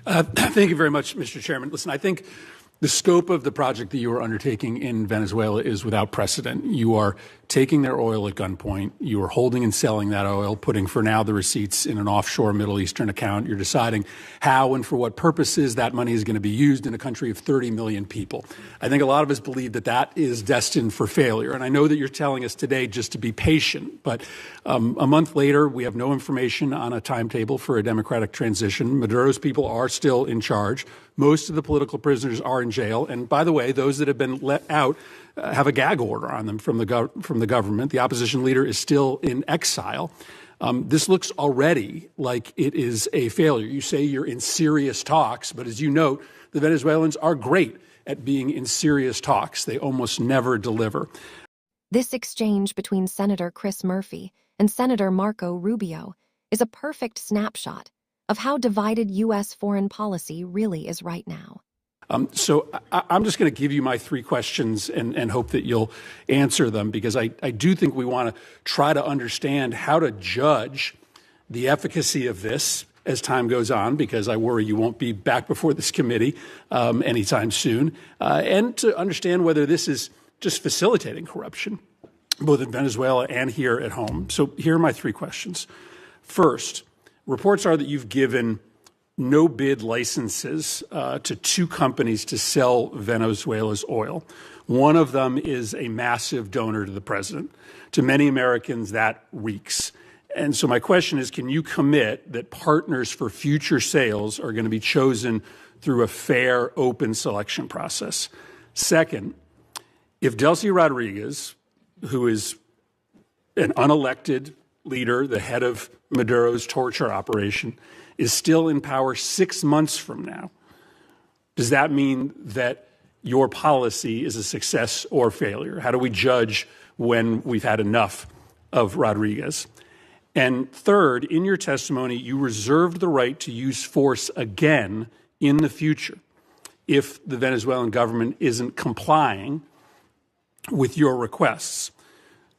Thank you very much, Mr. Chairman. Listen, I think the scope of the project that you are undertaking in Venezuela is without precedent. You are taking their oil at gunpoint. You are holding and selling that oil, putting for now the receipts in an offshore Middle Eastern account. You're deciding how and for what purposes that money is going to be used in a country of 30 million people. I think a lot of us believe that that is destined for failure. And I know that you're telling us today just to be patient, but a month later, we have no information on a timetable for a democratic transition. Maduro's people are still in charge. Most of the political prisoners are in jail. And by the way, those that have been let out have a gag order on them from the government. The opposition leader is still in exile. This looks already like it is a failure. You say you're in serious talks, but as you note, the Venezuelans are great at being in serious talks. They almost never deliver. This exchange between Senator Chris Murphy and Senator Marco Rubio is a perfect snapshot of how divided U.S. foreign policy really is right now. So I'm just going to give you my three questions and hope that you'll answer them, because I do think we want to try to understand how to judge the efficacy of this as time goes on, because I worry you won't be back before this committee anytime soon, and to understand whether this is just facilitating corruption, both in Venezuela and here at home. So here are my three questions. First, reports are that you've given no-bid licenses to two companies to sell Venezuela's oil. One of them is a massive donor to the president. To many Americans, that reeks. And so my question is, can you commit that partners for future sales are going to be chosen through a fair, open selection process? Second, if Delcy Rodriguez, who is an unelected leader, the head of Maduro's torture operation, is still in power 6 months from now, does that mean that your policy is a success or failure? How do we judge when we've had enough of Rodriguez? And third, in your testimony, you reserved the right to use force again in the future if the Venezuelan government isn't complying with your requests.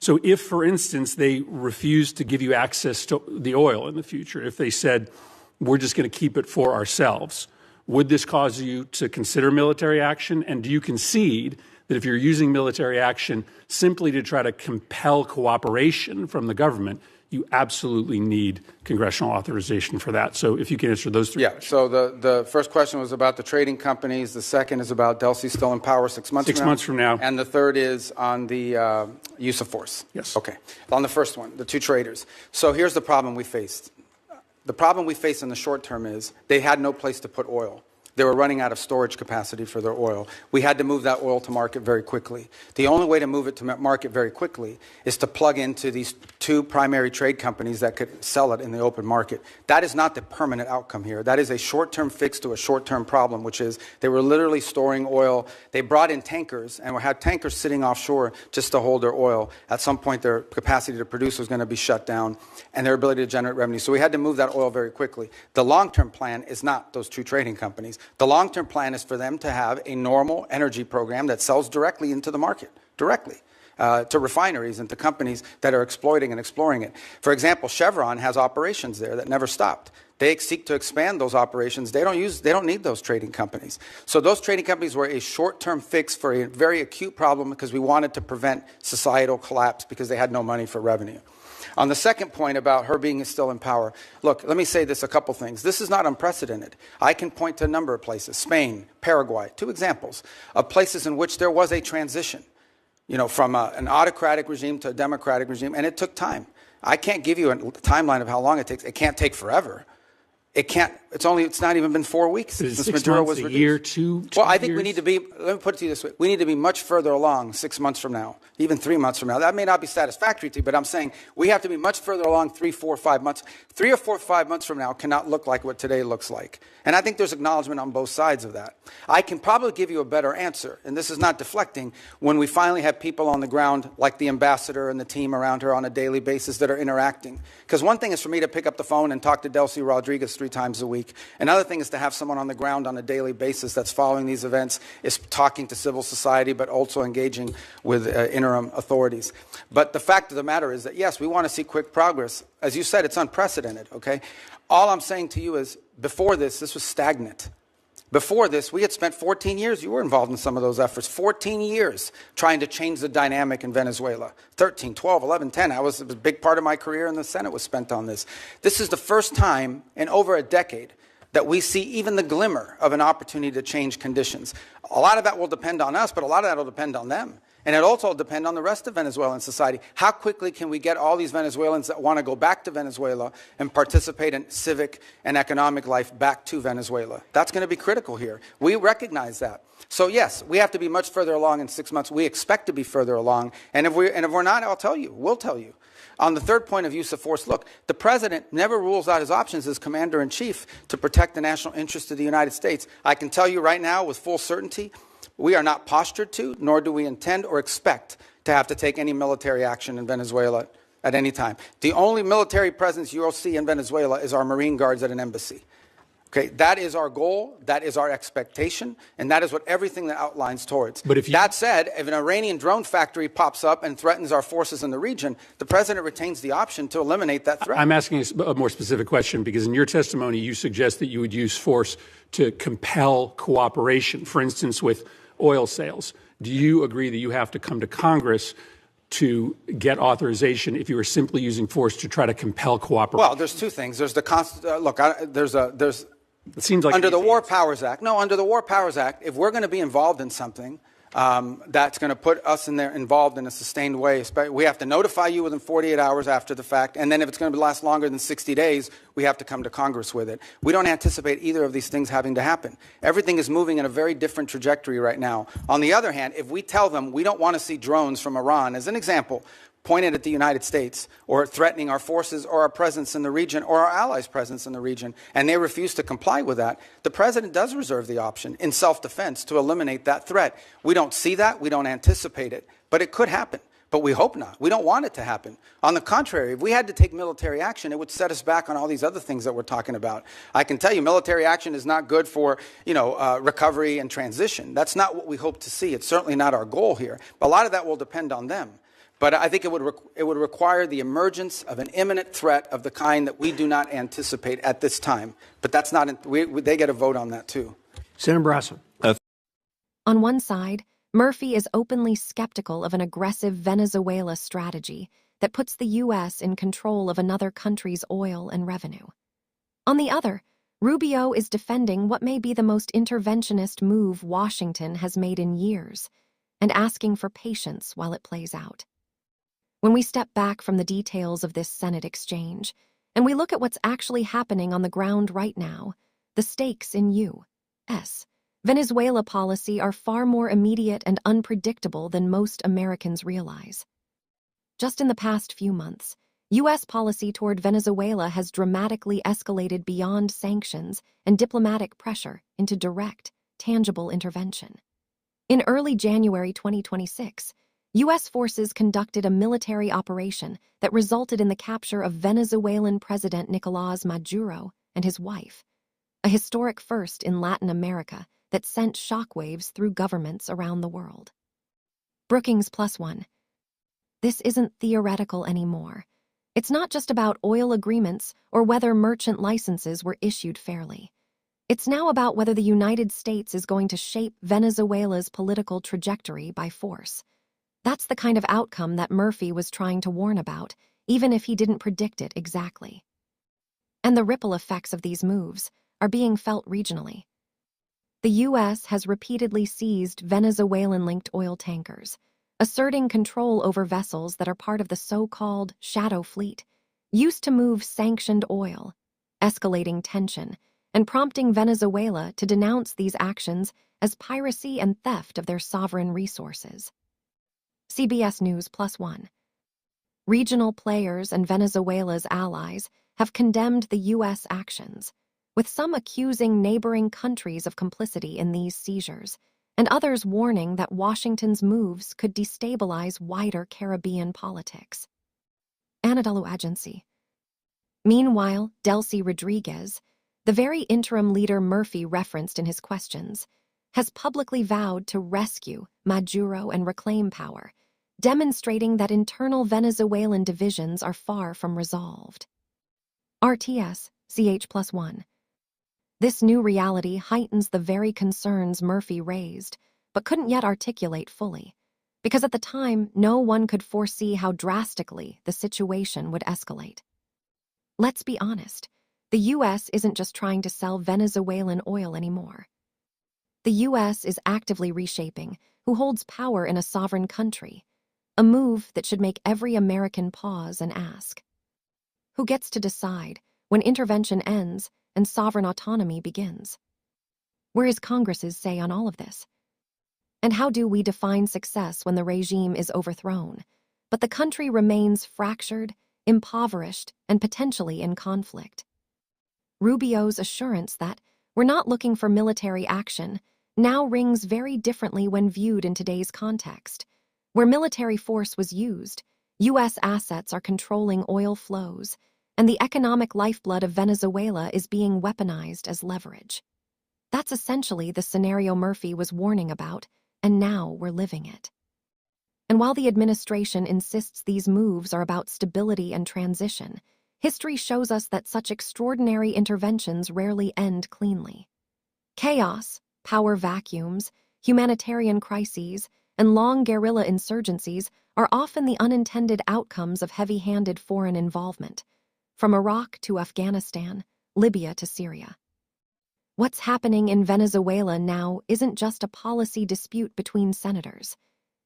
So if, for instance, they refused to give you access to the oil in the future, if they said, we're just going to keep it for ourselves, would this cause you to consider military action? And do you concede that if you're using military action simply to try to compel cooperation from the government, you absolutely need congressional authorization for that? So if you can answer those three questions. So the first question was about the trading companies. The second is about Delcy still in power 6 months from now. 6 months from now. And the third is on the use of force. Yes. Okay. On the first one, the two traders. So here's the problem we faced. The problem we faced in the short term is they had no place to put oil. They were running out of storage capacity for their oil. We had to move that oil to market very quickly. The only way to move it to market very quickly is to plug into these two primary trade companies that could sell it in the open market. That is not the permanent outcome here. That is a short-term fix to a short-term problem, which is they were literally storing oil. They brought in tankers and had tankers sitting offshore just to hold their oil. At some point, their capacity to produce was going to be shut down and their ability to generate revenue. So we had to move that oil very quickly. The long-term plan is not those two trading companies. The long-term plan is for them to have a normal energy program that sells directly into the market, directly to refineries and to companies that are exploiting and exploring it. For example, Chevron has operations there that never stopped. They seek to expand those operations. They don't need those trading companies. So those trading companies were a short-term fix for a very acute problem because we wanted to prevent societal collapse because they had no money for revenue. On the second point about her being still in power, look, let me say this, a couple things. This is not unprecedented. I can point to a number of places, Spain, Paraguay, two examples of places in which there was a transition, from an autocratic regime to a democratic regime, and it took time. I can't give you a timeline of how long it takes. It can't take forever. It's not even been 4 weeks since Maduro was reduced. A year, two Well, I think years? we need to be, let me put it to you this way, we need to be much further along 6 months from now, even 3 months from now. That may not be satisfactory to you, but I'm saying we have to be much further along 3, 4, 5 months. 3 or 4, 5 months from now cannot look like what today looks like. And I think there's acknowledgement on both sides of that. I can probably give you a better answer, and this is not deflecting, when we finally have people on the ground like the ambassador and the team around her on a daily basis that are interacting. Because one thing is for me to pick up the phone and talk to Delcy Rodriguez 3 times a week. week. Another thing is to have someone on the ground on a daily basis that's following these events, is talking to civil society, but also engaging with interim authorities. But the fact of the matter is that, yes, we want to see quick progress. As you said, it's unprecedented, okay? All I'm saying to you is, before this was stagnant. Before this, we had spent 14 years, you were involved in some of those efforts, 14 years trying to change the dynamic in Venezuela. 13, 12, 11, 10. It was a big part of my career in the Senate was spent on this. This is the first time in over a decade that we see even the glimmer of an opportunity to change conditions. A lot of that will depend on us, but a lot of that will depend on them. And it also will depend on the rest of Venezuelan society. How quickly can we get all these Venezuelans that want to go back to Venezuela and participate in civic and economic life back to Venezuela? That's going to be critical here. We recognize that. So yes, we have to be much further along in 6 months. We expect to be further along. And if we're not, I'll tell you. We'll tell you. On the third point of use of force, look, the president never rules out his options as commander-in-chief to protect the national interest of the United States. I can tell you right now with full certainty, we are not postured to, nor do we intend or expect to have to take any military action in Venezuela at any time. The only military presence you'll see in Venezuela is our Marine Guards at an embassy. Okay, that is our goal, that is our expectation, and that is what everything that outlines towards. But if that said, if an Iranian drone factory pops up and threatens our forces in the region, the president retains the option to eliminate that threat. I'm asking a more specific question because in your testimony you suggest that you would use force to compel cooperation, for instance, with oil sales. Do you agree that you have to come to Congress to get authorization if you were simply using force to try to compel cooperation? Well, there's two things. There's the it seems like under the War Powers Act. No, under the War Powers Act, if we're going to be involved in something that's going to put us involved in a sustained way, we have to notify you within 48 hours after the fact, and then if it's going to last longer than 60 days, we have to come to Congress with it. We don't anticipate either of these things having to happen. Everything is moving in a very different trajectory right now. On the other hand, if we tell them we don't want to see drones from Iran, as an example, pointed at the United States or threatening our forces or our presence in the region or our allies' presence in the region, and they refuse to comply with that, the president does reserve the option in self-defense to eliminate that threat. We don't see that. We don't anticipate it. But it could happen. But we hope not. We don't want it to happen. On the contrary, if we had to take military action, it would set us back on all these other things that we're talking about. I can tell you military action is not good for, recovery and transition. That's not what we hope to see. It's certainly not our goal here. But a lot of that will depend on them. But I think it would require the emergence of an imminent threat of the kind that we do not anticipate at this time. But that's not. They get a vote on that too. Senator Brasso. On one side, Murphy is openly skeptical of an aggressive Venezuela strategy that puts the U.S. in control of another country's oil and revenue. On the other, Rubio is defending what may be the most interventionist move Washington has made in years and asking for patience while it plays out. When we step back from the details of this Senate exchange and we look at what's actually happening on the ground right now, the stakes in U.S. Venezuela policy are far more immediate and unpredictable than most Americans realize. Just in the past few months, U.S. policy toward Venezuela has dramatically escalated beyond sanctions and diplomatic pressure into direct, tangible intervention. In early January 2026, U.S. forces conducted a military operation that resulted in the capture of Venezuelan President Nicolás Maduro and his wife, a historic first in Latin America that sent shockwaves through governments around the world. Brookings +1. This isn't theoretical anymore. It's not just about oil agreements or whether merchant licenses were issued fairly. It's now about whether the United States is going to shape Venezuela's political trajectory by force. That's the kind of outcome that Murphy was trying to warn about, even if he didn't predict it exactly. And the ripple effects of these moves are being felt regionally. The U.S. has repeatedly seized Venezuelan-linked oil tankers, asserting control over vessels that are part of the so-called shadow fleet, used to move sanctioned oil, escalating tension, and prompting Venezuela to denounce these actions as piracy and theft of their sovereign resources. CBS News +1. Regional players and Venezuela's allies have condemned the U.S. actions, with some accusing neighboring countries of complicity in these seizures, and others warning that Washington's moves could destabilize wider Caribbean politics. Anadolu Agency. Meanwhile, Delcy Rodriguez, the very interim leader Murphy referenced in his questions, has publicly vowed to rescue Maduro and reclaim power, demonstrating that internal Venezuelan divisions are far from resolved. RTS, CH+1. This new reality heightens the very concerns Murphy raised, but couldn't yet articulate fully, because at the time, no one could foresee how drastically the situation would escalate. Let's be honest, the U.S. isn't just trying to sell Venezuelan oil anymore. The U.S. is actively reshaping who holds power in a sovereign country, a move that should make every American pause and ask, who gets to decide when intervention ends and sovereign autonomy begins? Where is Congress's say on all of this? And how do we define success when the regime is overthrown, but the country remains fractured, impoverished, and potentially in conflict? Rubio's assurance that we're not looking for military action now rings very differently when viewed in today's context. Where military force was used, U.S. assets are controlling oil flows, and the economic lifeblood of Venezuela is being weaponized as leverage. That's essentially the scenario Murphy was warning about, and now we're living it. And while the administration insists these moves are about stability and transition, history shows us that such extraordinary interventions rarely end cleanly. Chaos, power vacuums, humanitarian crises, and long guerrilla insurgencies are often the unintended outcomes of heavy-handed foreign involvement, from Iraq to Afghanistan, Libya to Syria. What's happening in Venezuela now isn't just a policy dispute between senators.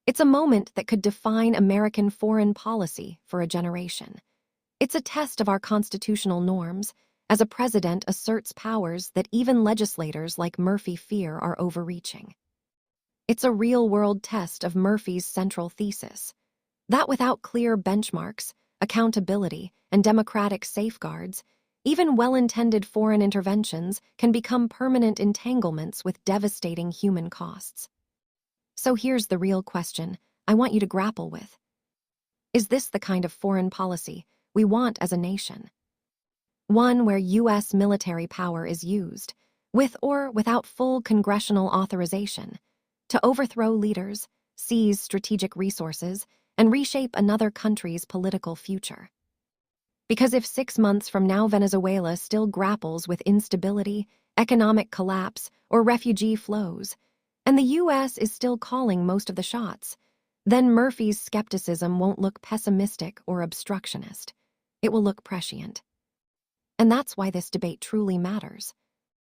It's a moment that could define American foreign policy for a generation. It's a test of our constitutional norms, as a president asserts powers that even legislators like Murphy fear are overreaching. It's a real-world test of Murphy's central thesis, that without clear benchmarks, accountability, and democratic safeguards, even well-intended foreign interventions can become permanent entanglements with devastating human costs. So here's the real question I want you to grapple with. Is this the kind of foreign policy we want as a nation? One where U.S. military power is used, with or without full congressional authorization, to overthrow leaders, seize strategic resources, and reshape another country's political future. Because if 6 months from now Venezuela still grapples with instability, economic collapse, or refugee flows, and the U.S. is still calling most of the shots, then Murphy's skepticism won't look pessimistic or obstructionist. It will look prescient. And that's why this debate truly matters.